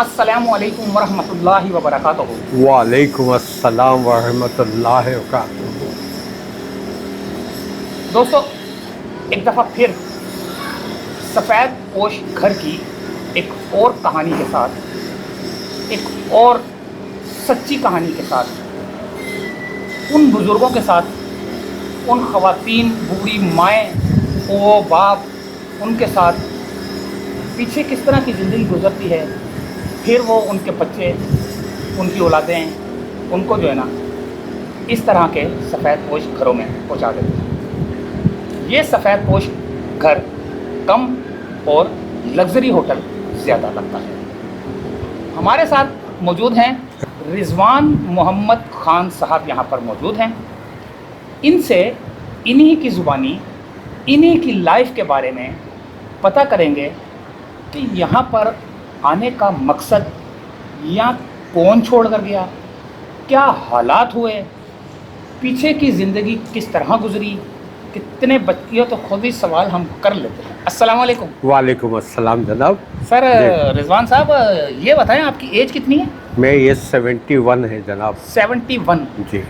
अस्सलामुअलैकुम वरहमतुल्लाहि वबरकातुहू। वालेकुम अस्सलाम वरहमतुल्लाहि वबरकातुहू। दोस्तों, एक दफ़ा फिर सफ़ेद पोश घर की एक और कहानी के साथ, एक और सच्ची कहानी के साथ, उन बुज़ुर्गों के साथ, उन ख़वातीन, बूढ़ी माएँ, वो बाप, उनके साथ पीछे किस तरह की ज़िंदगी गुज़रती है, फिर वो उनके बच्चे, उनकी औलादें उनको जो है ना इस तरह के सफ़ेद पोश घरों में पहुंचा देते हैं। ये सफ़ेद पोश घर कम और लग्ज़री होटल ज़्यादा लगता है। हमारे साथ मौजूद हैं रिज़वान मोहम्मद ख़ान साहब, यहाँ पर मौजूद हैं। इनसे इन्हीं की ज़ुबानी, इन्हीं की लाइफ के बारे में पता करेंगे कि यहाँ पर आने का मकसद, या कौन छोड़ कर गया, क्या हालात हुए, पीछे की ज़िंदगी किस तरह गुजरी, कितने बच्चियों, तो खुद ही सवाल हम कर लेते हैं। अस्सलाम वालेकुम। वालेकुम अस्सलाम जनाब। सर रिजवान साहब, ये बताएं आपकी एज कितनी है? मैं ये 71 है जनाब। 71? जी।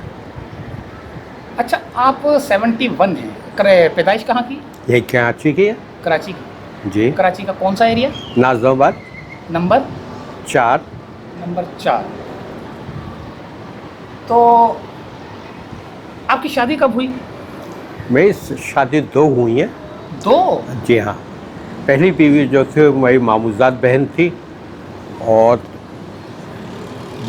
अच्छा, आप 71 हैं। पैदाइश कहाँ की? ये कराची की है। कराची की? जी। कराची का कौन सा एरिया? नाज़िमाबाद नंबर 4। नंबर 4। तो आपकी शादी कब हुई? मेरी शादी 2 हुई है। 2? जी हाँ। पहली बीवी जो थी मेरी मामूज़ात बहन थी, और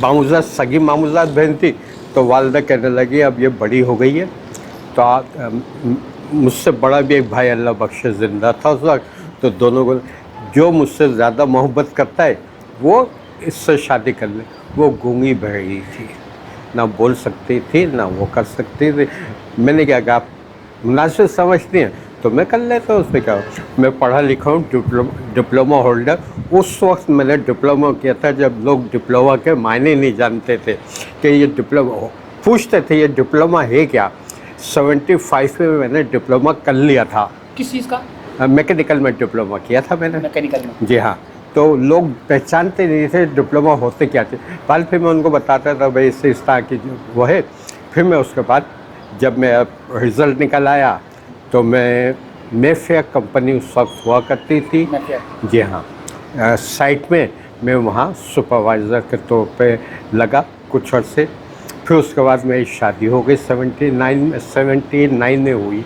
मामूज़ात सगी मामूज़ात बहन थी। तो वालिदा कहने लगी अब ये बड़ी हो गई है, तो मुझसे बड़ा भी एक भाई अल्लाह बख्शे ज़िंदा था उस वक्त, तो दोनों को जो मुझसे ज़्यादा मोहब्बत करता है वो इससे शादी कर ले। वो गूंगी बहरी थी, ना बोल सकती थी ना वो कर सकती थी। मैंने क्या कहा, आप मुनासिब समझती हैं तो मैं कर लेता हूँ, उसमें क्या। मैं पढ़ा लिखा हूँ, डिप्लोमा होल्डर। उस वक्त मैंने डिप्लोमा किया था जब लोग डिप्लोमा के मायने नहीं जानते थे कि ये डिप्लोमा, पूछते थे ये डिप्लोमा है क्या। 75 में मैंने डिप्लोमा कर लिया था। किस चीज़ का? मैकेनिकल में डिप्लोमा किया था मैंने। मैकेनिकल में? जी हाँ। तो लोग पहचानते नहीं थे डिप्लोमा होते क्या थे। बाद फिर मैं उनको बताता था भाई इस तरह की जो वो है। फिर मैं उसके बाद जब मैं रिज़ल्ट निकल आया तो मैं मेफेयर कंपनी उस वक्त हुआ करती थी। जी हाँ। साइट में मैं वहाँ सुपरवाइज़र के तौर पे लगा कुछ अर्से। फिर उसके बाद मेरी शादी हो गई 79 में हुई।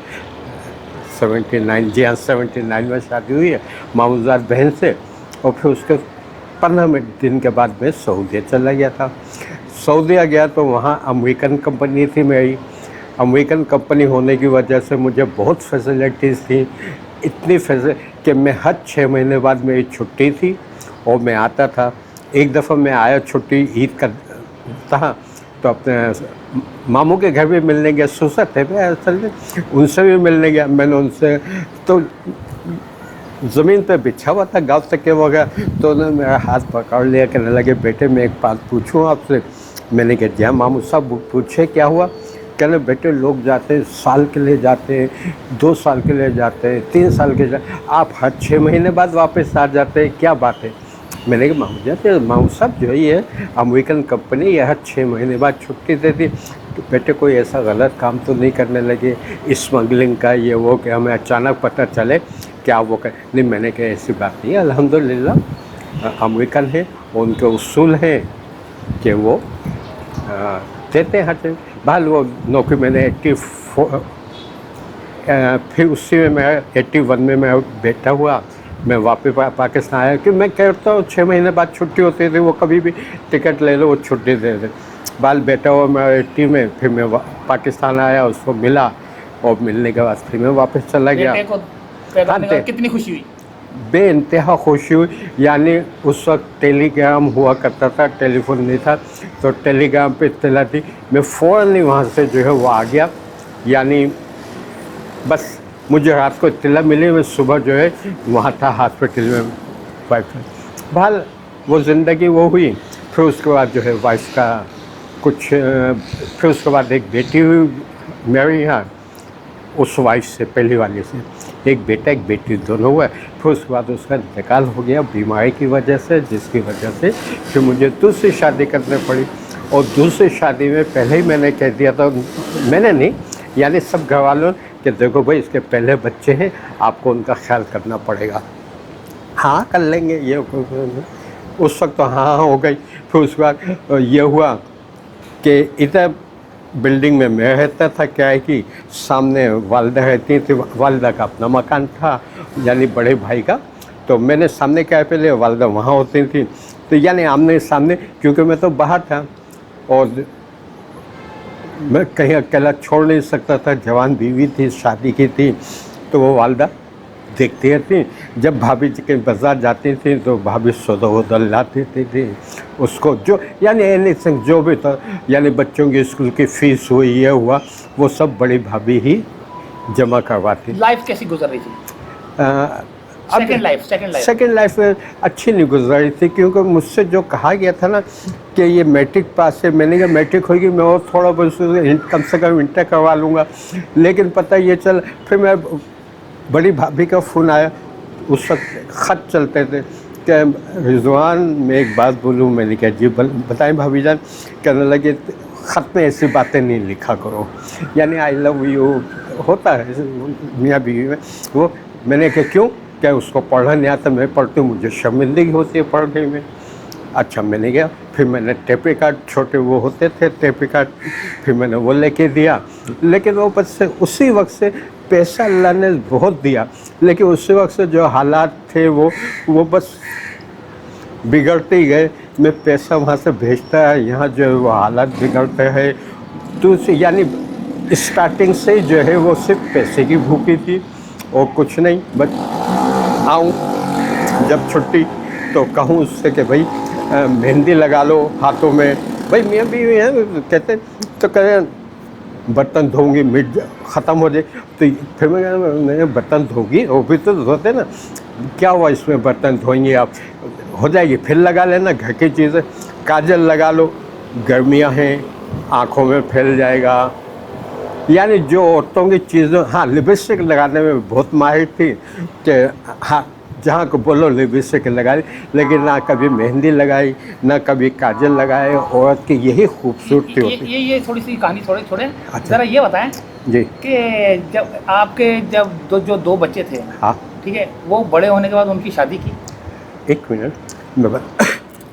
79, जी हाँ, 79 में शादी हुई है मामूज़ात बहन से। और फिर उसके 15 दिन के बाद मैं सऊदीया चला गया था। सऊदीया गया तो वहाँ अमेरिकन कंपनी थी मेरी। अमेरिकन कंपनी होने की वजह से मुझे बहुत फैसिलिटीज़ थी, इतनी कि मैं हर 6 महीने बाद मेरी छुट्टी थी और मैं आता था। एक दफ़ा मैं आया छुट्टी ईद का था, तो अपने मामू के घर भी मिलने गया। सुसर थे मैं असल में, उनसे भी मिलने गया। मैंने उनसे तो ज़मीन पे बिछा हुआ था गाँव तक के वगैरह, तो उन्होंने मेरा हाथ पकड़ लिया, कहने लगे बेटे मैं एक बात पूछूं आपसे। मैंने कहा जी हाँ मामू साहब पूछे क्या हुआ। कहने बेटे लोग जाते हैं साल के लिए जाते हैं, 2 साल के लिए जाते हैं, 3 साल के लिए, आप हर 6 महीने बाद वापस आ जाते हैं, क्या बात है। मैंने कहा मामू साहब जो है अमेरिकन कंपनी ये हर 6 महीने बाद छुट्टी देती, तो बेटे कोई ऐसा गलत काम तो नहीं करने लगे स्मगलिंग का ये वो कि हमें अचानक पता चले क्या वो कर। नहीं, मैंने कहा ऐसी बात नहीं है, अल्हम्दुलिल्लाह अमेरिकन है, उनके उसूल हैं कि वो देते हैं हर चीज़। बहल वो नौकरी मैंने 84 फिर उसी में मैं 81 में मैं बैठा हुआ। मैं वापस पाकिस्तान आया कि मैं कहता हूँ 6 महीने बाद छुट्टी होती थी, वो कभी भी टिकट ले लो वो छुट्टी दे दे। बाल बैठा हुआ मैं 80 में, फिर मैं पाकिस्तान आया, उसको मिला और मिलने के बाद फिर मैं वापस चला गया। बेटे को पैदा होने के बाद कितनी खुशी हुई? बेइंतहा खुशी हुई। यानी उस वक्त टेलीग्राम हुआ करता था, टेलीफोन नहीं था, तो टेलीग्राम पे इत्तला थी। मैं फ़ौरन ही वहाँ से जो है वो आ गया। यानी बस मुझे रात को इत्तला मिली, मैं सुबह जो है वहाँ था हॉस्पिटल में वाइफ। बहरहाल वो ज़िंदगी वो हुई। फिर उसके बाद जो है वाइफ का कुछ, फिर उसके बाद एक बेटी हुई मेरे यहाँ, उस वाइफ से, पहली वाली से एक बेटा एक बेटी दोनों हुआ। फिर उसके बाद उसका इंतकाल हो गया बीमारी की वजह से, जिसकी वजह से फिर मुझे दूसरी शादी करनी पड़ी। और दूसरी शादी में पहले ही मैंने कह दिया था, मैंने नहीं यानी सब घर वालों कि देखो भाई इसके पहले बच्चे हैं, आपको उनका ख्याल करना पड़ेगा। हाँ कर लेंगे ये, उस वक्त तो हाँ हो गई। फिर उसके बाद ये हुआ कि इधर बिल्डिंग में मैं रहता था, क्या है कि सामने वालिदा रहती थी, वालिदा का अपना मकान था यानी बड़े भाई का। तो मैंने सामने क्या है, पहले वालिदा वहाँ होती थी, तो यानी आमने सामने, क्योंकि मैं तो बाहर था और मैं कहीं अकेला छोड़ नहीं सकता था, जवान बीवी थी, शादी की थी, तो वो वालिदा देखती रहती। जब भाभी जी कहीं बाज़ार जाती थी तो भाभी सौदा वौदा लाती थी उसको, जो यानी एनीथिंग जो भी था, यानी बच्चों की स्कूल की फ़ीस हुई, ये हुआ, वो सब बड़ी भाभी ही जमा करवाती। लाइफ कैसी गुजर रही थी? सेकेंड लाइफ अच्छी नहीं गुजर रही थी, क्योंकि मुझसे जो कहा गया था ना कि ये मैट्रिक पास है, मैंने कहा मैट्रिक होगी मैं और थोड़ा बहुत कम से कम इंटर करवा लूँगा। लेकिन पता ये चल, फिर मैं बड़ी भाभी का फ़ोन आया, उस वक्त ख़त चलते थे कि रिजवान मैं एक बात बोलूँ। मैंने कहा जी बताएं भाभी जान। कहने लगे ख़त में ऐसी बातें नहीं लिखा करो, यानी आई लव यू होता है मियाँ बीवी में वो। मैंने कहा क्यों? क्या उसको पढ़ना नहीं आता? मैं पढ़ती हूँ, मुझे शर्मिंदगी होती है पढ़ने में। अच्छा मैंने गया, फिर मैंने टेप रिकॉर्ड, छोटे वो होते थे टेप रिकॉर्ड, फिर मैंने वो लेके दिया। लेकिन वो बस से उसी वक्त से पैसा अल्लाह ने बहुत दिया, लेकिन उसी वक्त से जो हालात थे वो बस बिगड़ते ही गए। मैं पैसा वहाँ से भेजता है, यहाँ जो है वो हालात बिगड़ते हैं। तो यानी स्टार्टिंग से ही जो है वो सिर्फ पैसे की भूखी थी और कुछ नहीं। बस आऊँ जब छुट्टी तो कहूँ उससे कि भाई मेहंदी लगा लो हाथों में, भाई मियाँ बीवी हैं कहते, तो कहें बर्तन धोऊंगी मिट ख़त्म हो जाए। तो फिर मैं बर्तन धोगी, वो भी तो धोते ना, क्या हुआ इसमें बर्तन धोएंगे आप, हो जाएगी, फिर लगा लेना घर की चीज़ें। काजल लगा लो, गर्मियाँ हैं आँखों में फैल जाएगा, यानी जो औरतों की चीज़ें। हाँ लिपस्टिक लगाने में बहुत माहिर थी कि हाँ जहाँ को बोलो लिपस्टिक लगाई, लेकिन ना कभी मेहंदी लगाई ना कभी काजल लगाए। औरत की यही खूबसूरती होती है। ये थोड़ी सी कहानी छोड़े अच्छा। ज़रा ये बताएं जी कि जब आपके जो दो बच्चे थे, हाँ ठीक है, वो बड़े होने के बाद उनकी शादी की? एक मिनट मैं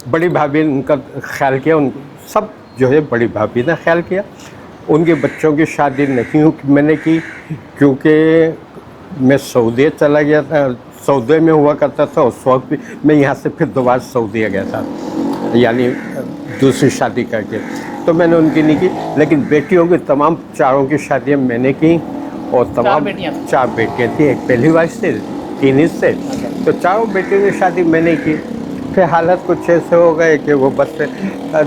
बड़ी भाभी ने उनका ख्याल किया, उन सब जो है बड़ी भाभी ने ख्याल किया। उनके बच्चों की शादी नहीं मैंने की, क्योंकि मैं सऊदी चला गया था, सऊदी में हुआ करता था उस वक्त भी। मैं यहाँ से फिर दोबारा सऊदी गया था, यानी दूसरी शादी करके, तो मैंने उनकी नहीं की। लेकिन बेटियों की तमाम चारों की शादियाँ मैंने की, और तमाम चार बेटियाँ थी, एक पहली वाइफ से 3 हिस्से, तो चारों बेटियों की शादी मैंने की। फिर हालत कुछ ऐसे हो गए कि वो बस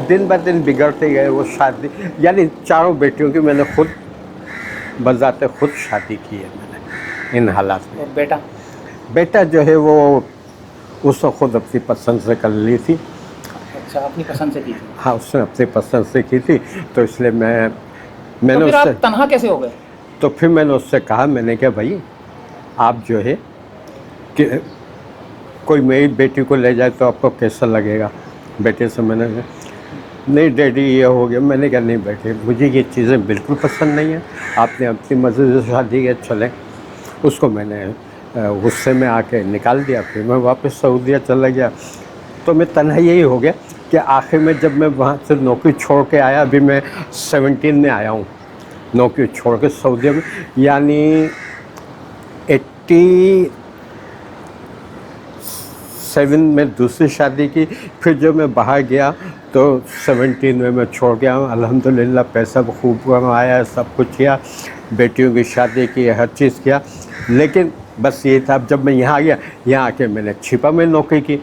दिन ब दिन बिगड़ते गए वो शादी, यानी चारों बेटियों की मैंने खुद बजाते खुद शादी की है मैंने इन हालात में। और बेटा जो है वो उसने खुद अपनी पसंद से कर ली थी। अच्छा, अपनी पसंद से की थी? हाँ उसने अपनी पसंद से की थी, तो इसलिए मैंने तो फिर उससे, आप तन्हा कैसे हो गए? तो फिर मैंने उससे कहा, मैंने कहा भाई आप जो है कि कोई मेरी बेटी को ले जाए तो आपको कैसा लगेगा? बेटे से मैंने कहा नहीं डैडी ये हो गया। मैंने कहा नहीं बेटे मुझे ये चीज़ें बिल्कुल पसंद नहीं है, आपने अपनी मर्ज़ी से शादी की, चलें। उसको मैंने गुस्से में आके निकाल दिया। फिर मैं वापस सऊदीया चला गया। तो मैं तन्हा यही हो गया कि आखिर में जब मैं वहाँ से नौकरी छोड़ के आया, अभी मैं 17 में आया हूँ नौकरी छोड़ के सऊदीया में, यानी 87 में दूसरी शादी की। फिर जब मैं बाहर गया तो 17 में मैं छोड़ गया हूँ। अल्हम्दुलिल्लाह पैसा खूब कमाया, सब कुछ किया, बेटियों की शादी की, हर चीज़ किया। लेकिन बस ये था, जब मैं यहाँ आ गया, यहाँ आके मैंने छिपा में नौकरी की।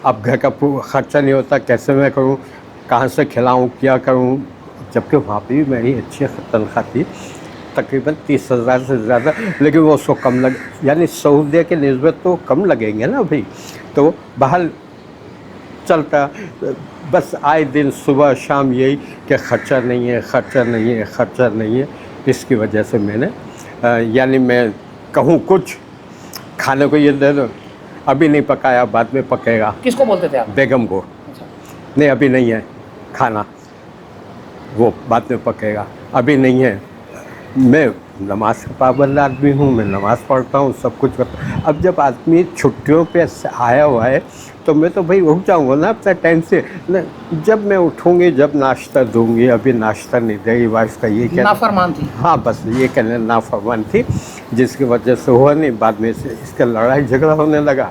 अब घर का ख़र्चा नहीं होता, कैसे मैं करूँ, कहाँ से खिलाऊँ, क्या करूँ, जबकि वहाँ पर भी मेरी अच्छी तनख्वाह थी, तकरीबन 30,000 से ज़्यादा, लेकिन वो उसको कम लग, यानी सऊदीया के निस्बत तो कम लगेंगे ना भाई। तो बाहर चलता बस आए दिन सुबह शाम यही कि ख़र्चा नहीं है, ख़र्चा नहीं है, ख़र्चा नहीं है। इसकी वजह से मैंने यानी मैं कहूँ कुछ खाने को ये दे दो, अभी नहीं पकाया, बाद में पकेगा। किसको बोलते थे आप? बेगम को, अच्छा। नहीं अभी नहीं है खाना, वो बाद में पकेगा, अभी नहीं है। मैं नमाज का पाबंद आदमी हूँ, मैं नमाज़ पढ़ता हूँ, सब कुछ करता हूँ। अब जब आदमी छुट्टियों पे आया हुआ है तो मैं तो भाई उठ जाऊँगा ना अपने टाइम से न, जब मैं उठूँगी, जब नाश्ता दूँगी। अभी नाश्ता नहीं देगी वाइफ का, ये क्या नाफरमान थी। हाँ, बस ये कहने नाफरमान थी, जिसकी वजह से हुआ नहीं। बाद में से इसका लड़ाई झगड़ा होने लगा,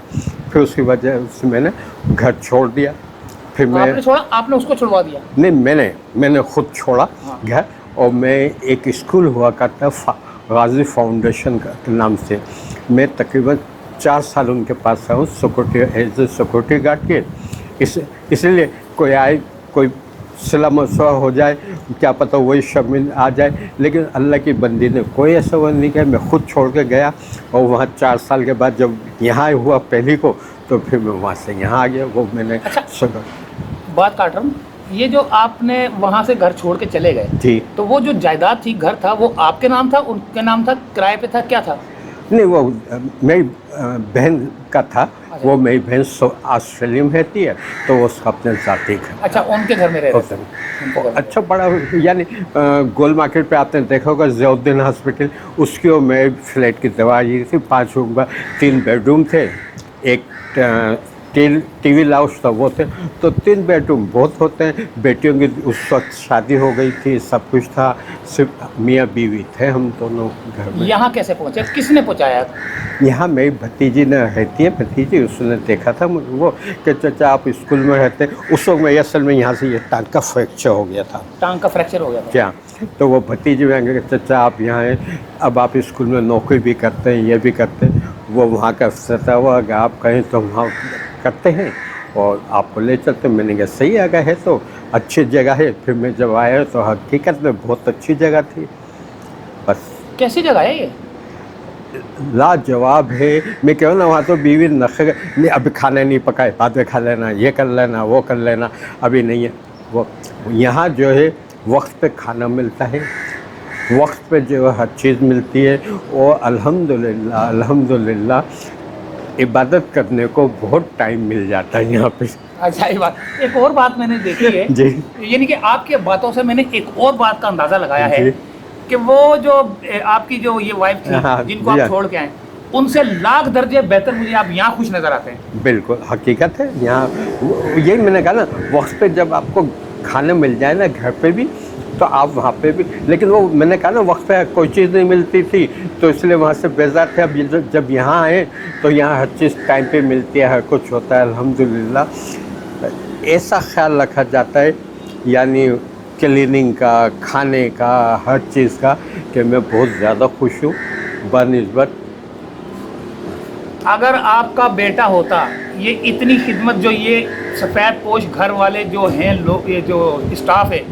फिर उसकी वजह से मैंने घर छोड़ दिया। फिर मैं आपने छोड़ा, आपने उसको छुड़वा दिया? नहीं, मैंने खुद छोड़ा हाँ। घर। और मैं एक स्कूल हुआ करता गाजी फाउंडेशन का नाम से, मैं तकरीबन 4 साल उनके पास रहा हूँ security, as a security guard के। इसलिए कोई आए, कोई सिला मसला हो जाए, क्या पता वही शर्मिंद आ जाए, लेकिन अल्लाह की बंदी ने कोई ऐसा वो नहीं किया। मैं खुद छोड़ के गया और वहाँ 4 साल के बाद जब यहाँ हुआ पहली को, तो फिर मैं वहाँ से यहाँ आ गया। वो मैंने अच्छा, बात काट रहा हूँ, ये जो आपने वहाँ से घर छोड़ के चले गए जी, तो वो जो जायदाद थी, घर था, वो आपके नाम था, उनके नाम था, किराए पे था, क्या था? नहीं वो मेरी बहन का था। वो मेरी बहन ऑस्ट्रेलिया में रहती है, तो उसका अपने जाति घर। अच्छा, उनके घर में रह रहे होता थे। है। उनके घर में। अच्छा बड़ा, यानी गोल मार्केट पे आपने देखा होगा ज़ियाउद्दीन हॉस्पिटल, उसकी वो मेरे फ्लैट की दीवार थी, 5 रूम का, 3 बेडरूम थे, एक टीवी लाउंज था, वो थे। तो 3 बेडरूम बहुत होते हैं। बेटियों की उस वक्त शादी हो गई थी, सब कुछ था, सिर्फ मियाँ बीवी थे हम दोनों घर में। यहाँ कैसे पहुँचे, किसने पहुँचाया? यहाँ मेरी भतीजी ने रहती है, भतीजी, उसने देखा था वो कि चाचा आप स्कूल में रहते। उस वक्त मैं असल में यहाँ से ये टांग का फ्रैक्चर हो गया था। टांग का फ्रैक्चर हो गया था? क्या? तो वो भतीजी में आगे, चाचा आप यहाँ हैं, अब आप स्कूल में नौकरी भी करते हैं, ये भी करते हैं। वो वहाँ का अफसर था, वो अगर आप कहें तो वहाँ करते हैं और आपको ले चलते। मैंने कहा सही जगह है, तो अच्छी जगह है। फिर मैं जब आया तो हकीकत में बहुत अच्छी जगह थी। बस कैसी जगह है ये? लाजवाब है। मैं कह रहा ना, वहाँ तो बीवी नखरे नहीं, अभी खाना नहीं पकाए, बाद में खा लेना, ये कर लेना, वो कर लेना, अभी नहीं है वो। यहाँ जो है वक्त पे खाना मिलता है, वक्त पे जो हर चीज़ मिलती है। और अल्हम्दुलिल्लाह अल्हम्दुलिल्लाह इबादत करने को बहुत टाइम मिल जाता है यहाँ पे। अच्छा, ये बात, एक और बात मैंने देखी है जी, यानी कि आपकी बातों से मैंने एक और बात का अंदाज़ा लगाया है जी। कि वो जो आपकी जो ये वाइफ थी, हाँ, जिनको जी, आप छोड़ के आए, उनसे लाख दर्जे बेहतर मुझे आप यहाँ खुश नज़र आते हैं। बिल्कुल हकीकत है। यहाँ यही मैंने कहा ना, वक्त पे जब आपको खाना मिल जाए ना घर पे भी, तो आप वहाँ पे भी। लेकिन वो मैंने कहा ना, वक्त पे कोई चीज़ नहीं मिलती थी, तो इसलिए वहाँ से बेजार थे। अब जब यहाँ आए तो यहाँ हर चीज़ टाइम पे मिलती है, हर कुछ होता है अल्हम्दुलिल्लाह। ऐसा ख्याल रखा जाता है, यानी क्लीनिंग का, खाने का, हर चीज़ का, कि मैं बहुत ज़्यादा खुश हूँ बनिस्बत। अगर आपका बेटा होता, ये इतनी खिदमत जो ये सफ़ेद पोश घर वाले जो हैं लोग, ये जो स्टाफ है,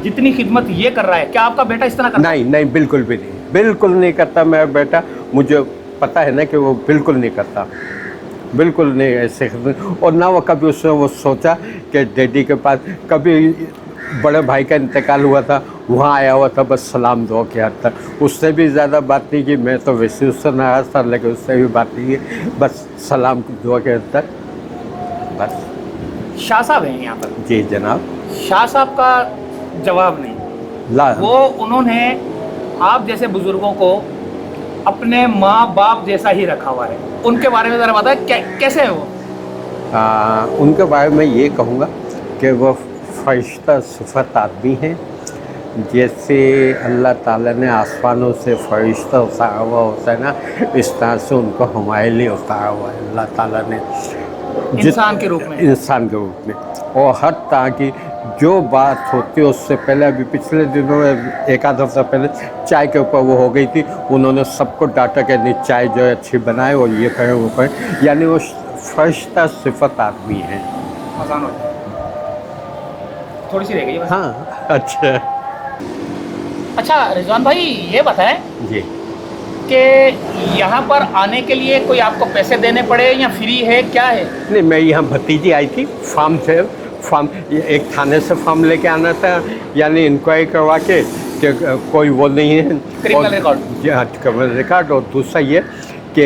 जितनी खिदमत ये कर रहा है, क्या आपका बेटा इस तरह करता? नहीं नहीं, बिल्कुल भी नहीं, बिल्कुल नहीं करता मेरा बेटा। मुझे पता है ना कि वो बिल्कुल नहीं करता, बिल्कुल नहीं ऐसे। और ना वो कभी उसने वो सोचा कि डैडी के पास, कभी बड़े भाई का इंतकाल हुआ था, वहाँ आया हुआ था, बस सलाम दुआ के हद तक, उससे भी ज़्यादा बात नहीं की। मैं तो वैसे उससे नाराज़ था, लेकिन उससे भी बात नहीं की, बस सलाम दुआ के हद तक, बस। शाह साहब हैं यहाँ पर? जी जनाब। शाह साहब का जवाब नहीं। ला वो उन्होंने आप जैसे बुजुर्गों को अपने माँ बाप जैसा ही रखा हुआ है। उनके बारे में ज़रा बताएं, कैसे है वो? उनके बारे में ये कहूँगा कि वो फरिश्ता सिफत आदमी हैं। जैसे अल्लाह ताला ने आसमानों से फरिश्ता उतारा हुआ होता है ना, इस तरह से उनको हमारे लिए उतारा हुआ है अल्लाह ताला ने, इंसान के रूप में। इंसान के रूप में। और हर तरह की जो बात होती है, उससे पहले अभी पिछले दिनों में 1 आध हफ्ता पहले चाय के ऊपर वो हो गई थी, उन्होंने सबको डांटा कि नहीं, चाय जो है अच्छी बनाए और ये करें वो करें, यानी वो फरिश्ता सिफत आदमी है। आसान हो जाए, थोड़ी सी रह गई बस। हाँ, अच्छा अच्छा रिजवान भाई, ये बताएं जी। कि यहाँ पर आने के लिए कोई आपको पैसे देने पड़े या फ्री है, क्या है? नहीं, मैं यहाँ भतीजी आई थी फार्म से, फार्म एक थाने से फार्म लेके आना था, यानी इंक्वायरी करवा के कि कोई वो नहीं है, क्रिमिनल रिकॉर्ड। जी हाँ, क्रिमिनल रिकॉर्ड। और दूसरा ये कि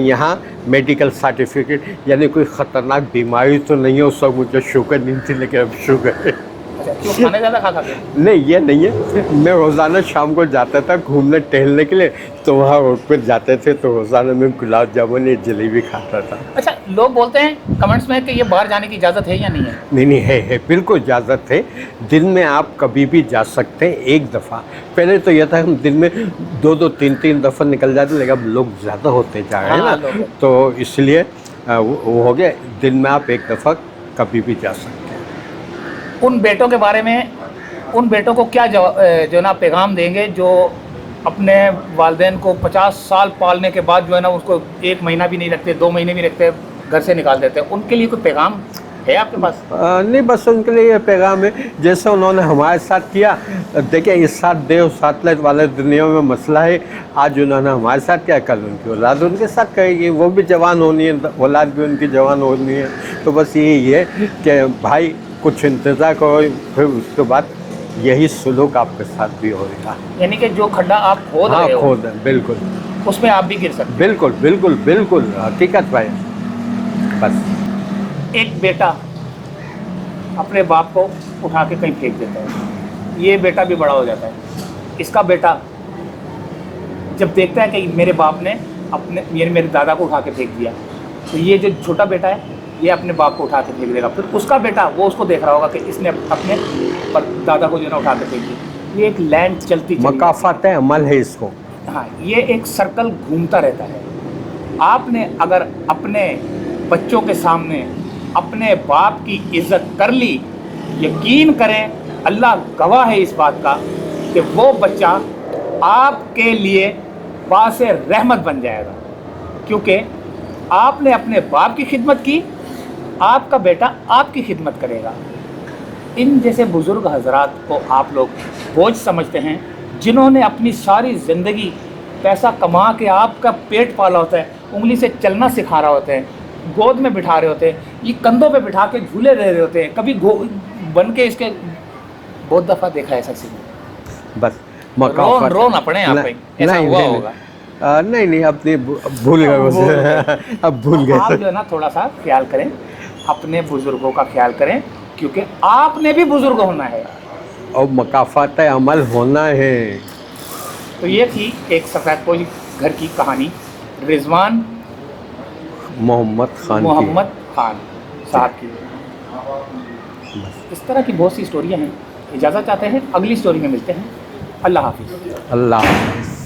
यहाँ मेडिकल सर्टिफिकेट, यानी कोई ख़तरनाक बीमारी तो नहीं है। उस वक्त मुझे शुगर नहीं थी, लेकिन अब शुगर है। अच्छा, क्यों खाना ज़्यादा खा के? नहीं, ये नहीं है। मैं रोज़ाना शाम को जाता था घूमने टहलने के लिए, तो वहाँ रोड पर जाते थे तो रोज़ाना मैं गुलाब जामुन या जलेबी खाता था। अच्छा, लोग बोलते हैं कमेंट्स में कि ये बाहर जाने की इजाज़त है या नहीं है? नहीं नहीं, है बिल्कुल इजाज़त है। दिन में आप कभी भी जा सकते हैं, एक दफ़ा। पहले तो यह था हम दिन में 2-2 3-3 दफ़ा निकल जाते, लेकिन अब लोग ज़्यादा होते जा रहे हैं हाँ, ना, लोग। तो इसलिए वो हो गया। दिन में आप एक दफ़ा कभी भी जा सकते हैं। उन बेटों के बारे में, उन बेटों को क्या जो ना पैगाम देंगे जो अपने वालिदैन को 50 साल पालने के बाद जो है ना उसको 1 महीना भी नहीं रखते, 2 महीने भी रखते, घर से निकाल देते हैं? उनके लिए कोई पैगाम है आपके पास? नहीं, बस उनके लिए ये पैगाम है, जैसे उन्होंने हमारे साथ किया। देखिए, इस साथ दे और साथ ले वाले दुनिया में मसला है। आज उन्होंने हमारे साथ किया, कल उनकी औलाद उनके साथ करेगी। वो भी जवान होनी है, औलाद भी उनकी जवान होनी है। तो बस यही है कि भाई कुछ इंतज़ार करो, फिर उसके बाद यही सुलूक आपके साथ भी होगा। यानी कि जो खड्डा आप खोद हाँ, रहे हो खोद है, बिल्कुल उसमें आप भी गिर सकते बिल्कुल बिल्कुल बिल्कुल, हकीकत भाई। बस हैं। एक बेटा अपने बाप को उठा के कहीं फेंक देता है, ये बेटा भी बड़ा हो जाता है। इसका बेटा जब देखता है कि मेरे बाप ने मेरे दादा को उठा के फेंक दिया, तो ये जो छोटा बेटा है ये अपने बाप को उठा के फेंक देगा। फिर उसका बेटा वो उसको देख रहा होगा कि इसने अपने दादा को जो है ना उठा के फेंक दिया। ये एक लैंड चलती मकाफात अमल है इसको। हाँ, ये एक सर्कल घूमता रहता है। आपने अगर अपने बच्चों के सामने अपने बाप की इज्जत कर ली, यकीन करें अल्लाह गवाह है इस बात का कि वो बच्चा आपके लिए बासे रहमत बन जाएगा, क्योंकि आपने अपने बाप की खिदमत की, आपका बेटा आपकी खिदमत करेगा। इन जैसे बुज़ुर्ग हजरात को आप लोग बोझ समझते हैं, जिन्होंने अपनी सारी ज़िंदगी पैसा कमा के आपका पेट पाला होता है, उंगली से चलना सिखा रहा होते हैं, गोद में बिठा रहे होते हैं, ये कंधों पे बिठा के झूले दे रहे होते हैं, कभी बन के इसके बहुत दफ़ा देखा है ऐसा सीन। बस मकाफात रो ना पड़े यहाँ पे, ऐसा हुआ होगा। नहीं नहीं, अपने भूल गए मुझे, अब भूल गए। आप जो है ना थोड़ा सा ख्याल करें, अपने बुजुर्गों का ख्याल करें, क्योंकि आपने भी बुजुर्ग होना है और मकाफात अमल होना है। तो ये थी एक सफ़ेदपोश घर की कहानी, रिजवान मोहम्मद खान साहब की। इस तरह की बहुत सी स्टोरियाँ हैं। इजाज़त चाहते हैं, अगली स्टोरी में मिलते हैं। अल्लाह हाफिज़। अल्लाह हाफ़िज़।